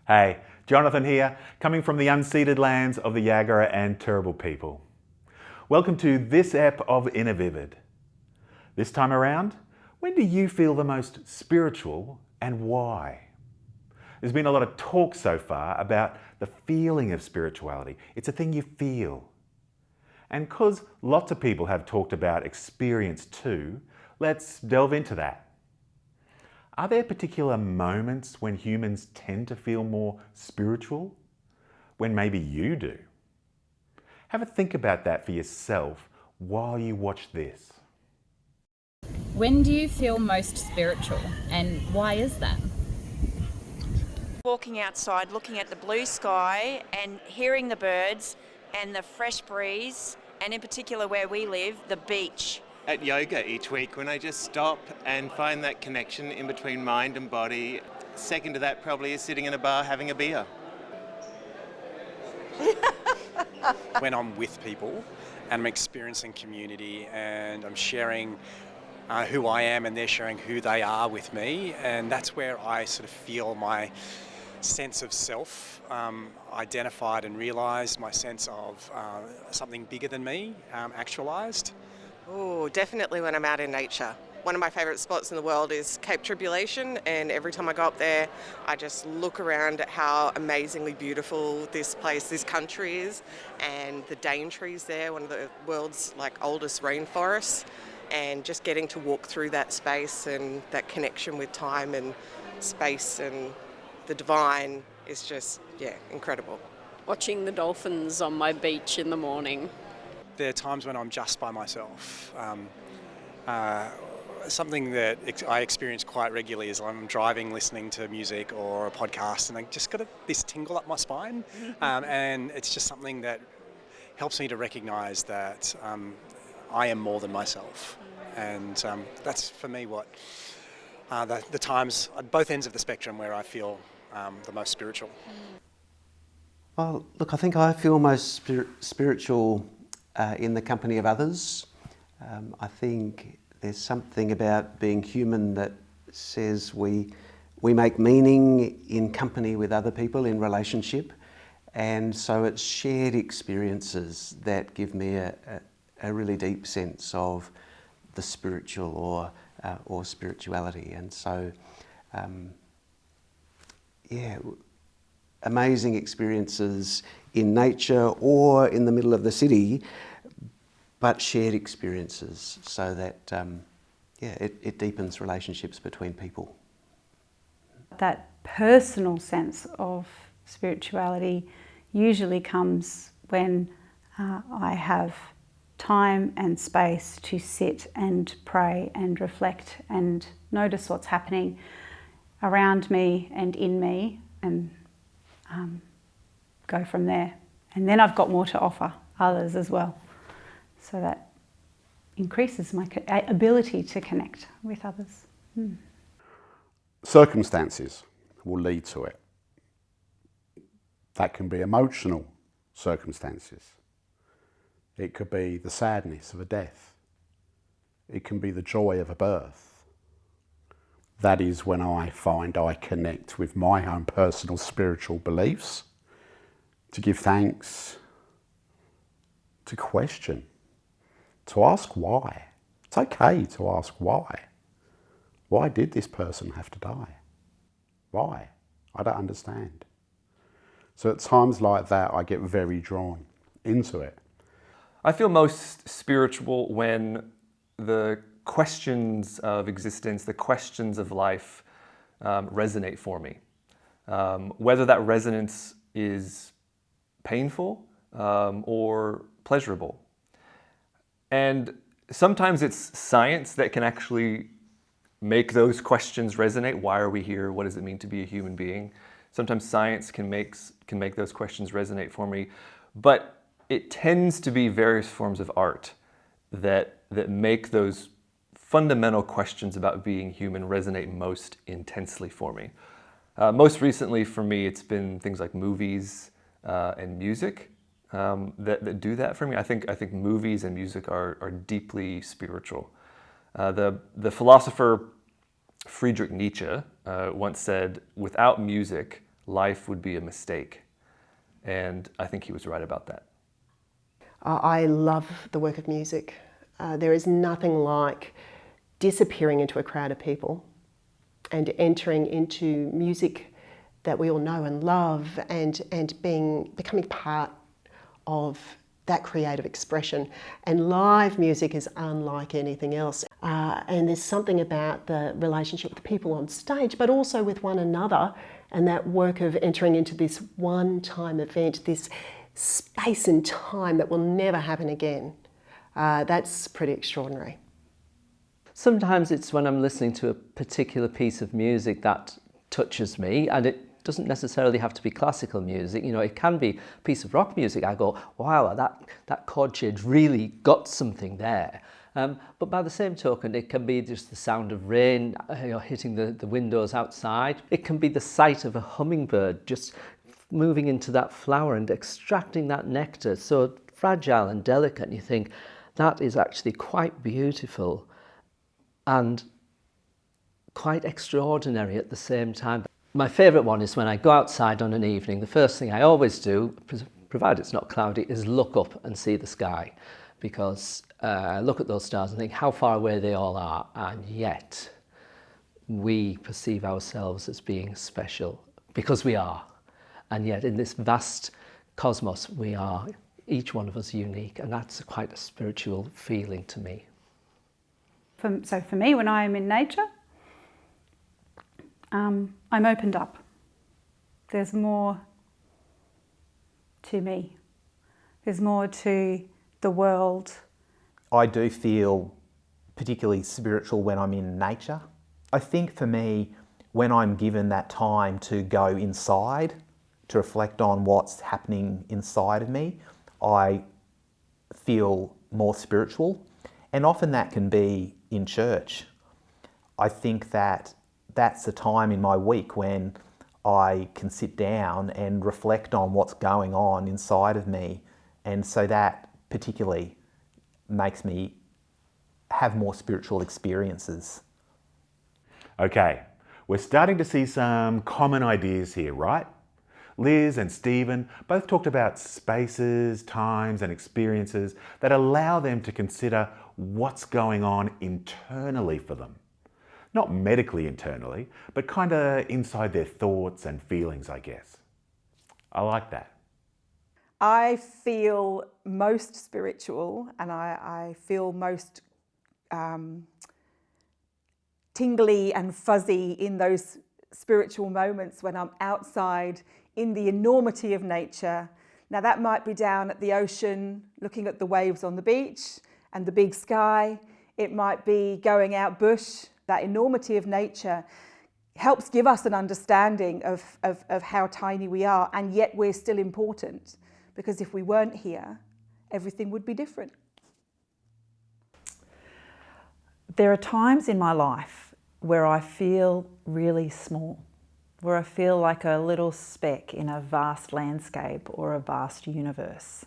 Hey, Jonathan here, coming from the unceded lands of the Yagara and Turrbal people. Welcome to this ep of Inner Vivid. This time around, when do you feel the most spiritual and why? There's been a lot of talk so far about the feeling of spirituality. It's a thing you feel. And because lots of people have talked about experience too, let's delve into that. Are there particular moments when humans tend to feel more spiritual? When maybe you do? Have a think about that for yourself while you watch this. When do you feel most spiritual, and why is that? Walking outside, looking at the blue sky and hearing the birds and the fresh breeze, and in particular where we live, the beach. At yoga each week when I just stop and find that connection in between mind and body. Second to that probably is sitting in a bar having a beer. When I'm with people and I'm experiencing community and I'm sharing who I am and they're sharing who they are with me, and that's where I sort of feel my sense of self identified and realised, my sense of something bigger than me actualised. Oh, definitely when I'm out in nature. One of my favourite spots in the world is Cape Tribulation, and every time I go up there, I just look around at how amazingly beautiful this place, this country is, and the Danetree's there, one of the world's oldest rainforests, and just getting to walk through that space and that connection with time and space and the divine is just, incredible. Watching the dolphins on my beach in the morning. There are times when I'm just by myself. Something that I experience quite regularly is I'm driving, listening to music or a podcast, and I just got this tingle up my spine, and it's just something that helps me to recognise that I am more than myself, and that's for me what the times at both ends of the spectrum where I feel the most spiritual. Well, look, I think I feel most spiritual in the company of others. I think there's something about being human that says we make meaning in company with other people in relationship, and so it's shared experiences that give me a really deep sense of the spiritual or spirituality, and so amazing experiences in nature or in the middle of the city, but shared experiences so that it deepens relationships between people. That personal sense of spirituality usually comes when I have time and space to sit and pray and reflect and notice what's happening around me and in me, and go from there. And then I've got more to offer others as well. So that increases my ability to connect with others. Circumstances will lead to it. That can be emotional circumstances. It could be the sadness of a death. It can be the joy of a birth. That is when I find I connect with my own personal spiritual beliefs, to give thanks, to question, to ask why. It's okay to ask why. Why did this person have to die? Why? I don't understand. So at times like that, I get very drawn into it. I feel most spiritual when the questions of existence, the questions of life resonate for me. Whether that resonance is painful or pleasurable. And sometimes it's science that can actually make those questions resonate. Why are we here? What does it mean to be a human being? Sometimes science can make those questions resonate for me. But it tends to be various forms of art that make those fundamental questions about being human resonate most intensely for me. Most recently for me, it's been things like movies and music that do that for me. I think movies and music are deeply spiritual. The philosopher Friedrich Nietzsche once said, "Without music, life would be a mistake. And I think he was right about that. I love the work of music. There is nothing like disappearing into a crowd of people and entering into music that we all know and love, and becoming part of that creative expression. And live music is unlike anything else. And there's something about the relationship with the people on stage, but also with one another, and that work of entering into this one-time event, this space and time that will never happen again. That's pretty extraordinary. Sometimes it's when I'm listening to a particular piece of music that touches me, and it doesn't necessarily have to be classical music. You know, it can be a piece of rock music. I go, wow, that chord change really got something there. But by the same token, it can be just the sound of rain, hitting the windows outside. It can be the sight of a hummingbird just moving into that flower and extracting that nectar, so fragile and delicate. And you think, that is actually quite beautiful and quite extraordinary at the same time. My favourite one is when I go outside on an evening, the first thing I always do, provided it's not cloudy, is look up and see the sky, because I look at those stars and think how far away they all are, and yet we perceive ourselves as being special, because we are. And yet in this vast cosmos, we are, each one of us, unique, and that's quite a spiritual feeling to me. So for me, when I am in nature, I'm opened up. There's more to me. There's more to the world. I do feel particularly spiritual when I'm in nature. I think for me, when I'm given that time to go inside, to reflect on what's happening inside of me, I feel more spiritual. And often that can be in church. I think that that's the time in my week when I can sit down and reflect on what's going on inside of me. And so that particularly makes me have more spiritual experiences. Okay, we're starting to see some common ideas here, right? Liz and Stephen both talked about spaces, times and experiences that allow them to consider what's going on internally for them. Not medically internally, but kind of inside their thoughts and feelings, I guess. I like that. I feel most spiritual, and I feel most tingly and fuzzy in those spiritual moments when I'm outside in the enormity of nature. Now that might be down at the ocean, looking at the waves on the beach and the big sky. It might be going out bush. That enormity of nature helps give us an understanding of how tiny we are, and yet we're still important, because if we weren't here, everything would be different. There are times in my life where I feel really small, where I feel like a little speck in a vast landscape or a vast universe.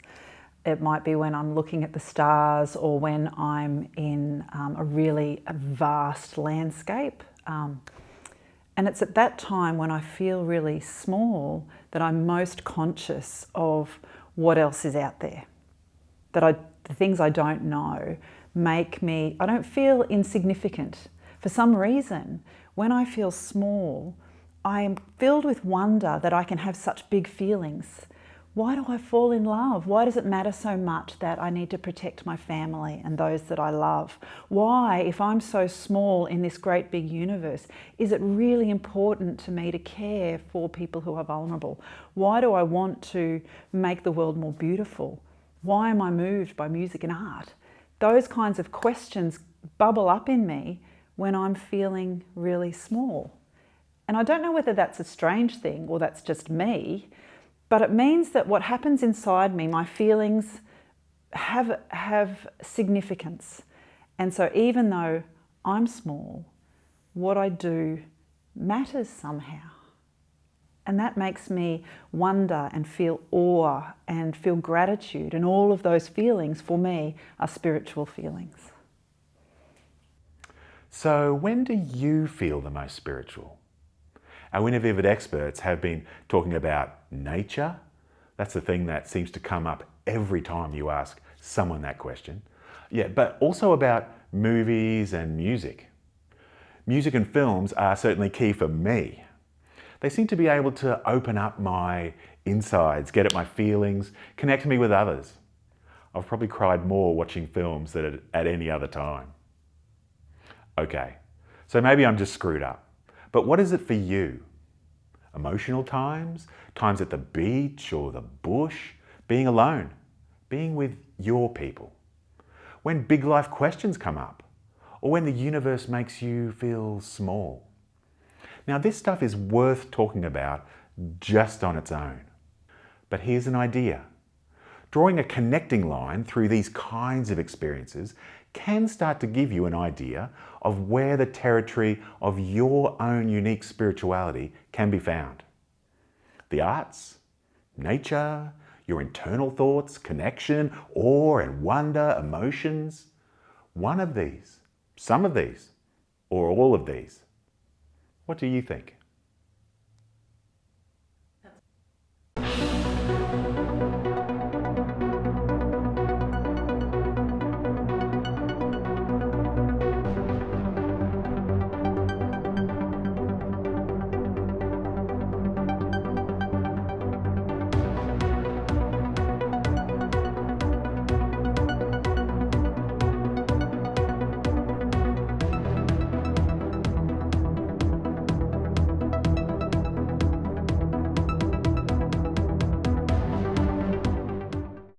It might be when I'm looking at the stars, or when I'm in a really vast landscape. And it's at that time when I feel really small that I'm most conscious of what else is out there. The things I don't know make me, I don't feel insignificant. For some reason, when I feel small, I am filled with wonder that I can have such big feelings. Why do I fall in love? Why does it matter so much that I need to protect my family and those that I love? Why, if I'm so small in this great big universe, is it really important to me to care for people who are vulnerable? Why do I want to make the world more beautiful? Why am I moved by music and art? Those kinds of questions bubble up in me when I'm feeling really small. And I don't know whether that's a strange thing or that's just me, but it means that what happens inside me, my feelings have significance. And so even though I'm small, what I do matters somehow. And that makes me wonder and feel awe and feel gratitude. And all of those feelings for me are spiritual feelings. So when do you feel the most spiritual? Our InnerVivid experts have been talking about nature. That's the thing that seems to come up every time you ask someone that question. Yeah, but also about movies and music. Music and films are certainly key for me. They seem to be able to open up my insides, get at my feelings, connect me with others. I've probably cried more watching films than at any other time. Okay, so maybe I'm just screwed up. But what is it for you? Emotional times? Times at the beach or the bush? Being alone? Being with your people? When big life questions come up? Or when the universe makes you feel small? Now, this stuff is worth talking about just on its own. But here's an idea. Drawing a connecting line through these kinds of experiences can start to give you an idea of where the territory of your own unique spirituality can be found. The arts, nature, your internal thoughts, connection, awe and wonder, emotions. One of these, some of these, or all of these. What do you think?